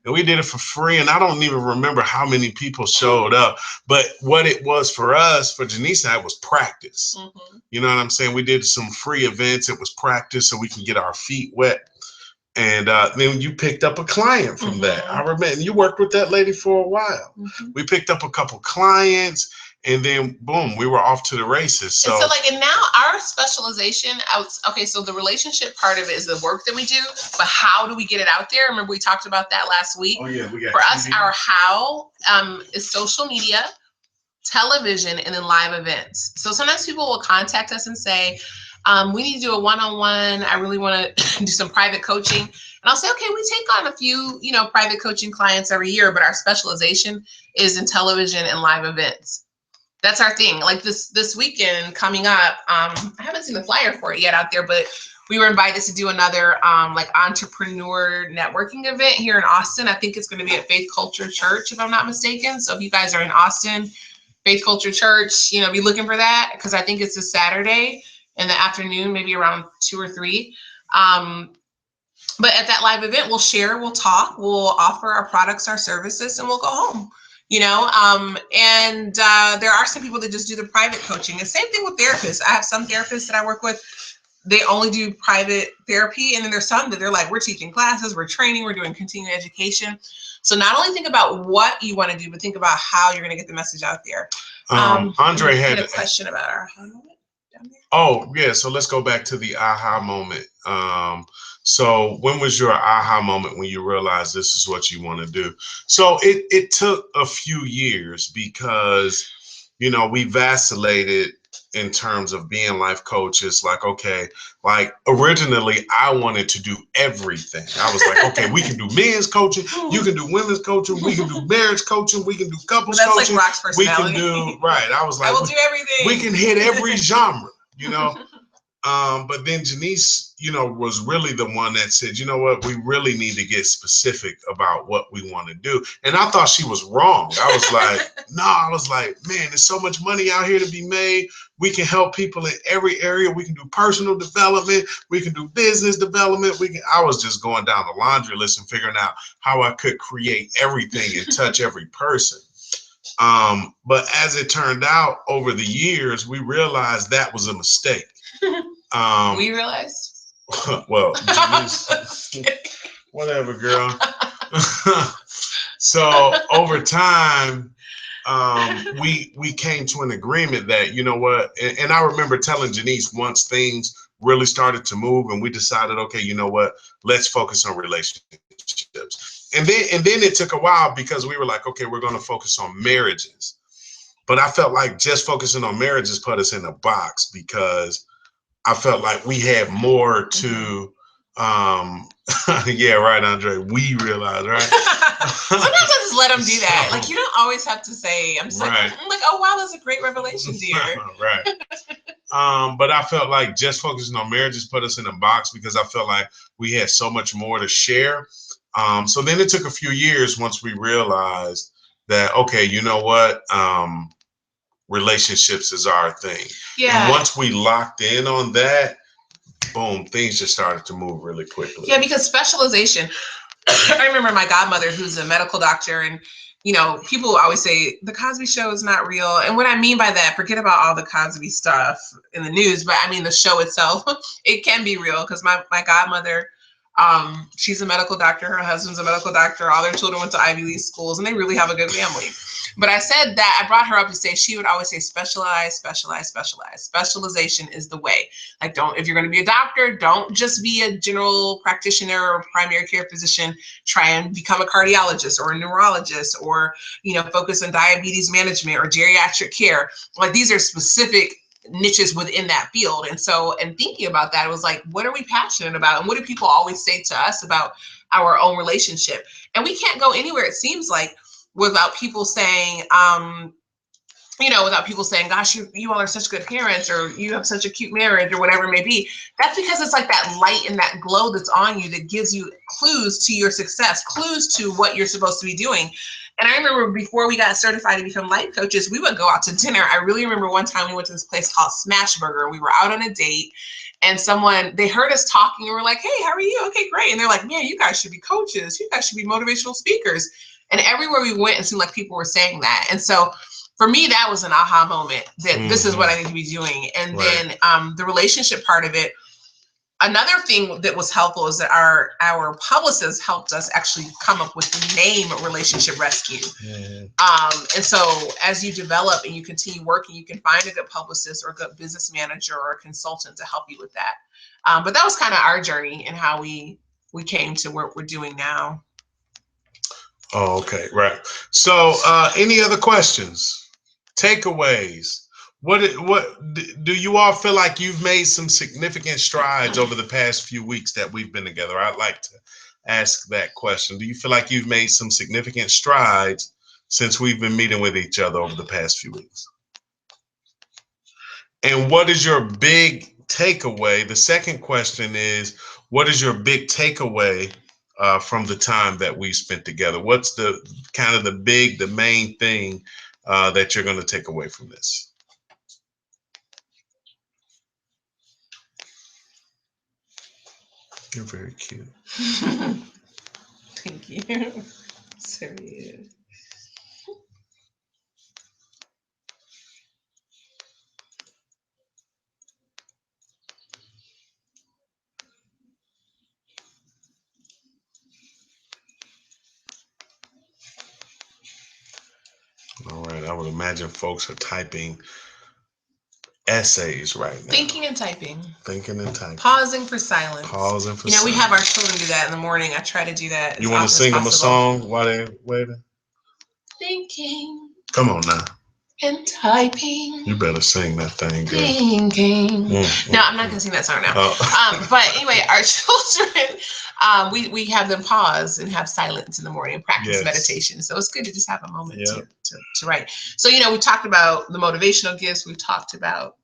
And we did it for free. And I don't even remember how many people showed up. But what it was for us, for Janice and I, was practice. You know what I'm saying? We did some free events. It was practice so we can get our feet wet. And then you picked up a client from that. I remember, and you worked with that lady for a while. We picked up a couple clients, and then boom, we were off to the races. So,
and now our specialization, so the relationship part of it is the work that we do, but how do we get it out there? Remember we talked about that last week?
Oh yeah, we got
for us, our how is social media, television, and then live events. So sometimes people will contact us and say, we need to do a one-on-one. I really want to do some private coaching. And I'll say, okay, we take on a few, private coaching clients every year, but our specialization is in television and live events. That's our thing. Like this weekend coming up, I haven't seen the flyer for it yet out there, but we were invited to do another entrepreneur networking event here in Austin. I think it's going to be at Faith Culture Church, if I'm not mistaken. So if you guys are in Austin, Faith Culture Church, be looking for that, because I think it's a Saturday in the afternoon, maybe around 2 or 3. But at that live event, we'll share, we'll talk, we'll offer our products, our services, and we'll go home. There are some people that just do the private coaching. The same thing with therapists. I have some therapists that I work with, they only do private therapy. And then there's some that they're like, we're teaching classes, we're training, we're doing continuing education. So not only think about what you want to do, but think about how you're going to get the message out there.
Andre had
a question about our aha moment down there.
Oh, yeah. So let's go back to the aha moment. So when was your aha moment when you realized this is what you want to do? So it took a few years because, we vacillated in terms of being life coaches. Like, okay, like originally I wanted to do everything. I was like, okay, we can do men's coaching, you can do women's coaching, we can do marriage coaching, we can do couples coaching.
That's like Rock's personality.
We can do, right. I was like,
I will do everything.
We can hit every genre, But then Janice, was really the one that said, you know what, we really need to get specific about what we want to do. And I thought she was wrong. I was like, man, there's so much money out here to be made. We can help people in every area. We can do personal development. We can do business development. I was just going down the laundry list and figuring out how I could create everything and touch every person. But as it turned out over the years, we realized that was a mistake.
We realized?
Well, whatever, girl. So over time, we came to an agreement that, you know what, and I remember telling Janice once things really started to move and we decided, okay, you know what, let's focus on relationships. And then it took a while because we were like, okay, we're going to focus on marriages. But I felt like just focusing on marriages put us in a box because I felt like we had more to, yeah, right, Andre. We realized, right?
Sometimes I just let them do that. Like, you don't always have to say, I'm just
right.
like, oh, wow, that's a great revelation, dear.
Right. But I felt like just focusing on marriages put us in a box because I felt like we had so much more to share. So then it took a few years once we realized that, okay, you know what? Relationships is our thing.
Yeah.
And once we locked in on that, boom, things just started to move really quickly.
Yeah, because specialization, I remember my godmother who's a medical doctor, and people always say the Cosby Show is not real. And what I mean by that, forget about all the Cosby stuff in the news, but I mean the show itself, it can be real because my godmother, she's a medical doctor, her husband's a medical doctor, all their children went to Ivy League schools, and they really have a good family. But I said that, I brought her up to say, she would always say, specialize, specialize, specialize. Specialization is the way. Like, if you're going to be a doctor, don't just be a general practitioner or primary care physician. Try and become a cardiologist or a neurologist, or, focus on diabetes management or geriatric care. Like, these are specific niches within that field. And so, and thinking about that, it was like, what are we passionate about? And what do people always say to us about our own relationship? And we can't go anywhere, it seems like, without people saying, gosh, you all are such good parents, or you have such a cute marriage, or whatever it may be. That's because it's like that light and that glow that's on you that gives you clues to your success, clues to what you're supposed to be doing. And I remember before we got certified to become life coaches, we would go out to dinner. I really remember one time we went to this place called Smashburger. We were out on a date, and they heard us talking, and we're like, hey, how are you? Okay, great. And they're like, man, you guys should be coaches. You guys should be motivational speakers. And everywhere we went, it seemed like people were saying that. And so for me, that was an aha moment that this is what I need to be doing. And then the relationship part of it, Another thing that was helpful is that our publicist helped us actually come up with the name Relationship Rescue. And so as you develop and you continue working, you can find a good publicist or a good business manager or a consultant to help you with that. But that was kind of our journey and how we came to what we're doing now.
Oh, okay, right. So any other questions, takeaways? What do you all feel like you've made some significant strides over the past few weeks that we've been together? I'd like to ask that question. Do you feel like you've made some significant strides since we've been meeting with each other over the past few weeks? And what is your big takeaway? The second question is, what is your big takeaway from the time that we spent together? What's the kind of the main thing that you're going to take away from this? You're very cute.
Thank you. So cute.
All right. I would imagine folks are typing essays right now.
Thinking and typing.
Thinking and typing.
Pausing for silence.
Pausing for silence.
We have our children do that in the morning. I try to do that.
You want to sing them a song while they're waiting?
Thinking.
Come on now.
And typing.
You better sing that thing, girl.
Thinking. No, I'm not gonna sing that song now. Oh. But anyway, our children, we have them pause and have silence in the morning and practice meditation. So it's good to just have a moment to write. So we talked about the motivational gifts. We've talked about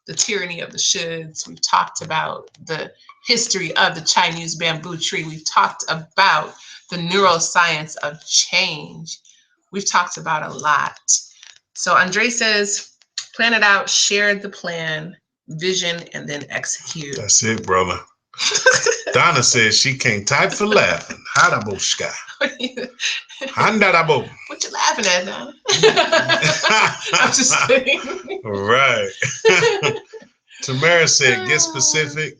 the tyranny of the shoulds. We've talked about the history of the Chinese bamboo tree. We've talked about the neuroscience of change. We've talked about a lot. So Andre says, plan it out, share the plan, vision, and then execute.
That's it, brother. Donna says she can't type for laughing. Hadabushka. Handarabo.
What you laughing at, Donna? I'm just kidding.
Right. Tamara said, get specific,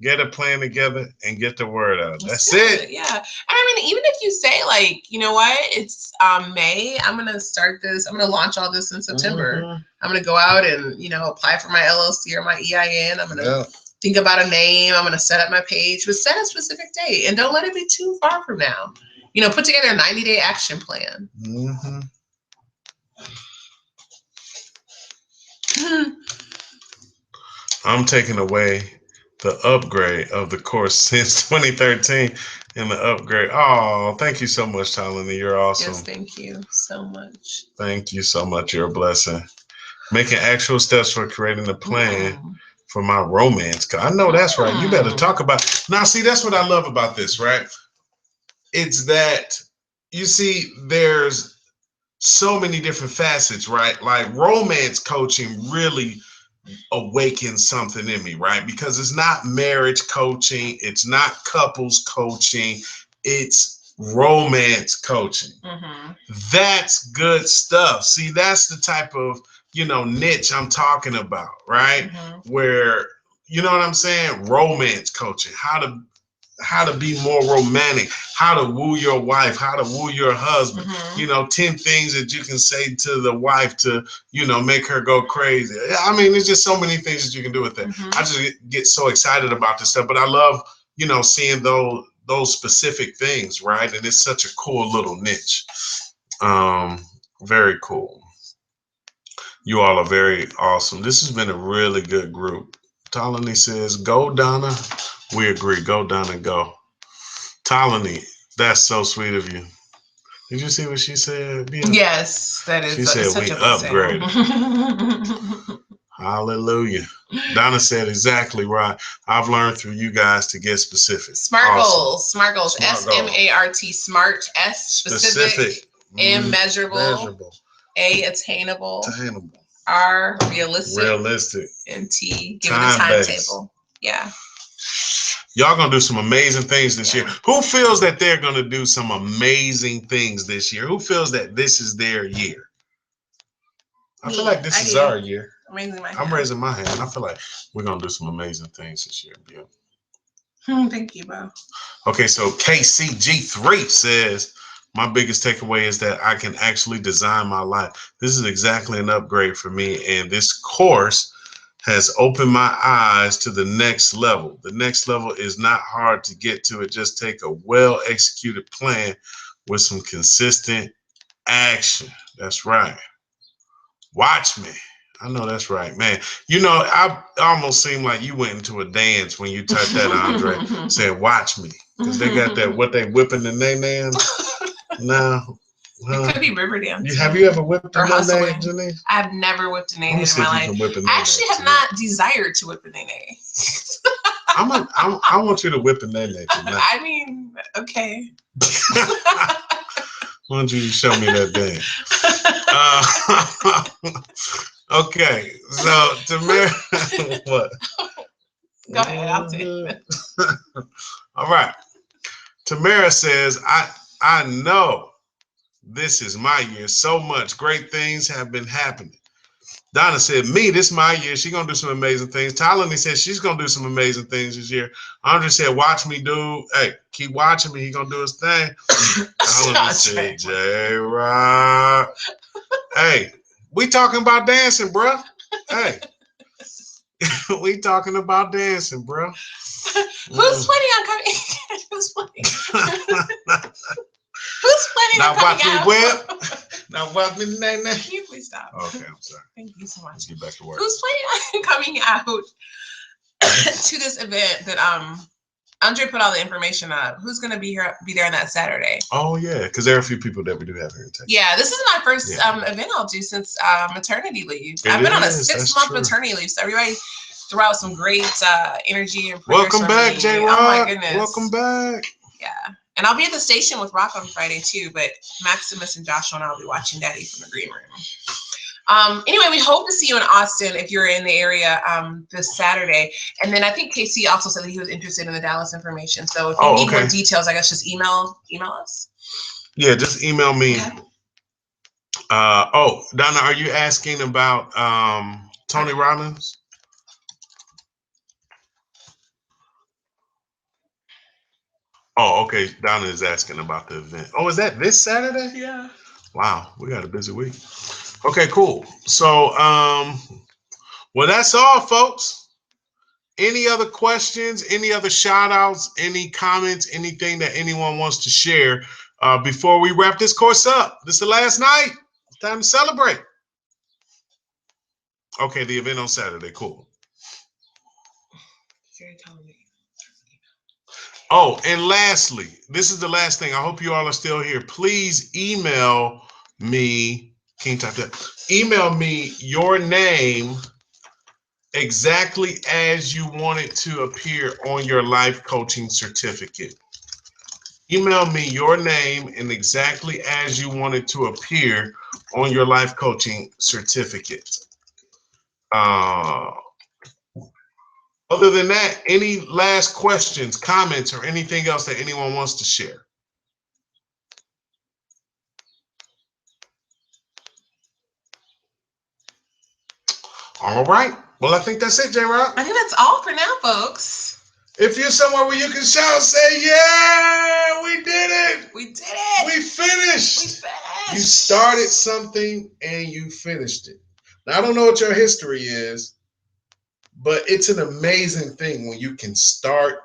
get a plan together, and get the word out. That's it.
Yeah. And I mean, even if you say, like, you know what, it's May, I'm going to start this, I'm going to launch all this in September. Mm-hmm. I'm going to go out and, apply for my LLC or my EIN. I'm going to think about a name. I'm going to set up my page, but set a specific date and don't let it be too far from now. Put together a 90-day action plan.
Mm-hmm. I'm taking away the upgrade of the course since 2013 and the upgrade. Oh, thank you so much, Talani. You're awesome.
Yes, thank you so much.
Thank you so much. You're a blessing. Making actual steps for creating a plan for my romance. I know that's right. You better talk about. Now, see, that's what I love about this, right? It's that, you see, there's so many different facets, right? Like romance coaching really awaken something in me, right? Because it's not marriage coaching, it's not couples coaching, it's romance coaching. Mm-hmm. That's good stuff. See, that's the type of niche I'm talking about, right? Mm-hmm. Where, you know what I'm saying? Romance coaching, how to be more romantic, how to woo your wife, how to woo your husband, 10 things that you can say to the wife to, make her go crazy. I mean, there's just so many things that you can do with that. Mm-hmm. I just get so excited about this stuff, but I love, seeing those specific things, right? And it's such a cool little niche. Very cool. You all are very awesome. This has been a really good group. Talani says, go, Donna. We agree. Go, Donna, go. Talani, that's so sweet of you. Did you see what she said? Yeah.
Yes, that is.
She said we upgraded. Hallelujah. Donna said exactly right. I've learned through you guys to get specific.
SMART goals. SMART goals. SMART. SMART. S, specific. M, measurable. A, attainable. R, realistic. And T, give it a timetable. Yeah.
Y'all gonna do some amazing things this year. Who feels that they're gonna do some amazing things this year? Who feels that this is their year? I feel like this is our year. I'm raising my hand. I feel like we're gonna do some amazing things this year. Yeah.
Thank you, Bo.
Okay, so KCG3 says, my biggest takeaway is that I can actually design my life. This is exactly an upgrade for me, and this course has opened my eyes to the next level. The next level is not hard to get to. It just takes a well-executed plan with some consistent action. That's right. Watch me. I know that's right, man. You know, I almost seemed like you went into a dance when you typed that, Andre. Said, watch me. Because they got that, what they whipping the nay-nays? No.
It could be Riverdale.
Have you ever whipped a nay-nay,
hustling.
Janae?
I've never whipped a nay-nay in my life. I actually have not desired to whip a nay-nay.
I want you to whip a nay-nay tonight.
I mean, okay.
Why don't you show me that dance? Okay, so Tamara, what?
Go ahead, I'll take it.
All right. Tamara says, I know this is my year. So much great things have been happening. Donna said, me, this is my year. She's going to do some amazing things. Talani said she's going to do some amazing things this year. Andre said, watch me, dude. Hey, keep watching me. He's going to do his thing. Talani said, J-Rock. Hey, we talking about dancing, bro. Hey. We talking about dancing, bro.
Who's planning on coming? Who's planning? Who's planning on coming out?
Whip. Now watch me, nay-nay.
Can you please stop?
Okay, I'm sorry.
Thank you so much.
Let's get back to work.
Who's planning on coming out to this event that Andre put all the information up? Who's going to be there on that Saturday?
Oh yeah, because there are a few people that we do have here in Texas.
Yeah, this is my first event I'll do since maternity leave. I've been on a 6-month maternity leave, so everybody throw out some great energy and prayers.
Welcome back, J-Rock.
Oh my goodness.
Welcome back.
Yeah. And I'll be at the station with Rock on Friday too, but Maximus and Joshua and I'll be watching Daddy from the green room. Anyway, we hope to see you in Austin if you're in the area this Saturday. And then I think Casey also said that he was interested in the Dallas information. So if you need more details, I guess just email us.
Yeah, just email me. Okay. Donna, are you asking about Tony Robbins? Oh, okay. Donna is asking about the event. Oh, is that this Saturday?
Yeah.
Wow, we got a busy week. Okay, cool. So, well, that's all, folks. Any other questions? Any other shout outs? Any comments? Anything that anyone wants to share before we wrap this course up? This is the last night. It's time to celebrate. Okay, the event on Saturday. Cool. Oh, and lastly, this is the last thing. I hope you all are still here. Please email me. Can you type that? Email me your name exactly as you want it to appear on your life coaching certificate. Email me your name and exactly as you want it to appear on your life coaching certificate. Other than that, any last questions, comments, or anything else that anyone wants to share? All right. Well, I think that's it, J-Rock.
I think that's all for now, folks.
If you're somewhere where you can shout, say, yeah, we did it.
We did it.
We finished.
We finished.
You started something and you finished it. Now, I don't know what your history is, but it's an amazing thing when you can start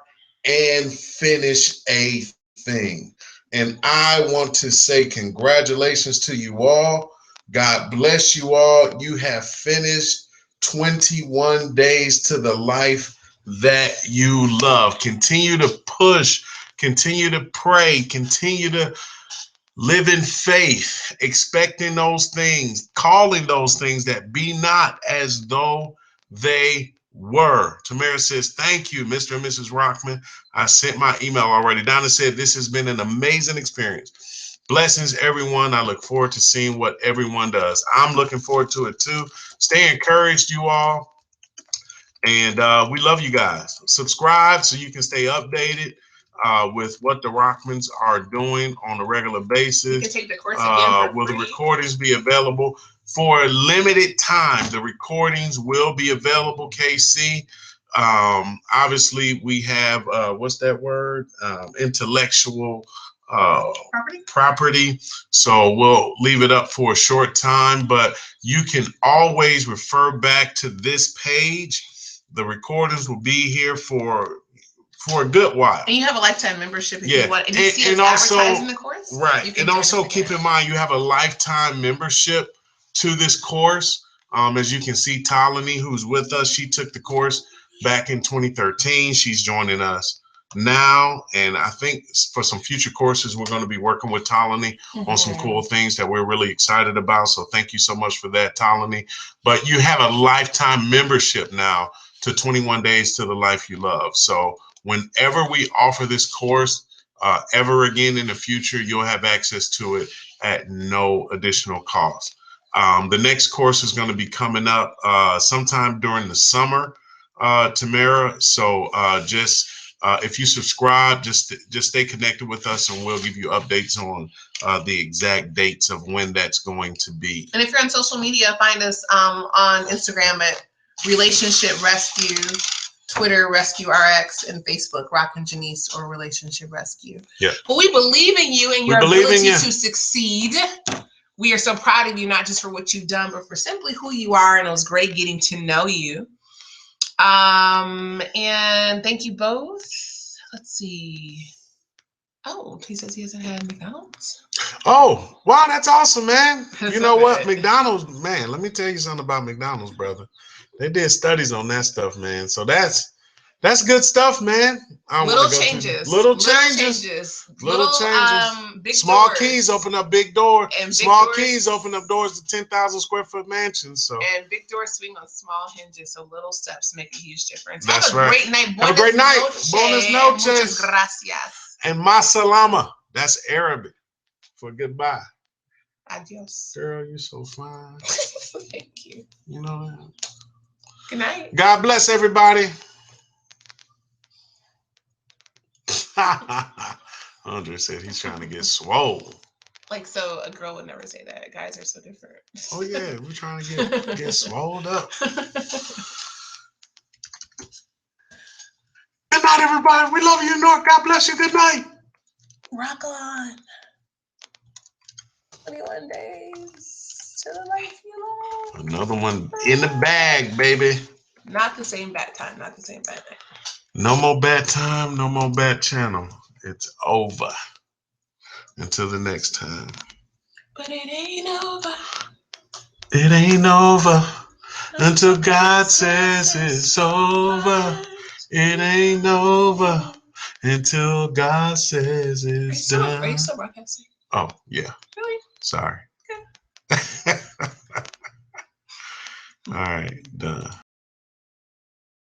and finish a thing. And I want to say congratulations to you all. God bless you all. You have finished 21 days to the life that you love. Continue to push, continue to pray, continue to live in faith, expecting those things, calling those things that be not as though they were. Tamara says, thank you, Mr. and Mrs. Rockman. I sent my email already. Donna said, this has been an amazing experience. Blessings, everyone. I look forward to seeing what everyone does. I'm looking forward to it too. Stay encouraged, you all. And we love you guys. Subscribe so you can stay updated with what the Rockmans are doing on a regular basis.
You can take the course again for
will
free.
The recordings be available for a limited time? The recordings will be available, KC. Obviously, we have what's that word? Intellectual property. So we'll leave it up for a short time, but you can always refer back to this page. The recordings will be here for a good while.
And you have a lifetime membership if you want. If you see us
also,
advertising the course,
right. And also keep in mind, you have a lifetime membership to this course. As you can see, Talani, who's with us, she took the course back in 2013. She's joining us now. And I think for some future courses, we're going to be working with Talani on some cool things that we're really excited about. So thank you so much for that, Talani. But you have a lifetime membership now to 21 Days to the Life You Love. So whenever we offer this course ever again in the future, you'll have access to it at no additional cost. The next course is going to be coming up sometime during the summer, Tamara. So if you subscribe, just stay connected with us, and we'll give you updates on the exact dates of when that's going to be.
And if you're on social media, find us on Instagram at Relationship Rescue, Twitter Rescue RX, and Facebook Rockin' Janice or Relationship Rescue.
Yeah.
But we believe in you and your ability to succeed. We are so proud of you, not just for what you've done, but for simply who you are, and it was great getting to know you. And thank you both. Let's see. Oh, he says he hasn't had McDonald's.
Oh, wow, that's awesome, man. You know what? McDonald's, man, let me tell you something about McDonald's, brother. They did studies on that stuff, man. So that's good stuff, man.
Little changes. Big
small
doors.
keys open up big doors.
And
small keys open up doors to 10,000 square foot mansions. So
and big doors swing on small hinges. So little steps make a huge difference.
That's
Have a great night.
Have a great night. Buenas noches.
Muchas gracias.
And masalama. That's Arabic for goodbye.
Adios.
Girl, you're so fine.
Thank you.
You know that.
Good night.
God bless everybody. Andre said he's trying to get swole.
Like, so a girl would never say that. Guys are so different.
Oh yeah, we're trying to get swolled up. Good night, everybody. We love you, North. God bless you. Good night.
Rock on. 21 days to the life you love.
Another one in the bag, baby.
Not the same bad time. Not the same bad night.
No more bad time. No more bad channel. It's over. Until the next time.
But it ain't over.
It ain't over until God says it's over. It ain't over until God says it's done.
Are you still broadcasting?
Oh, yeah.
Really?
Sorry.
Okay.
All right, done.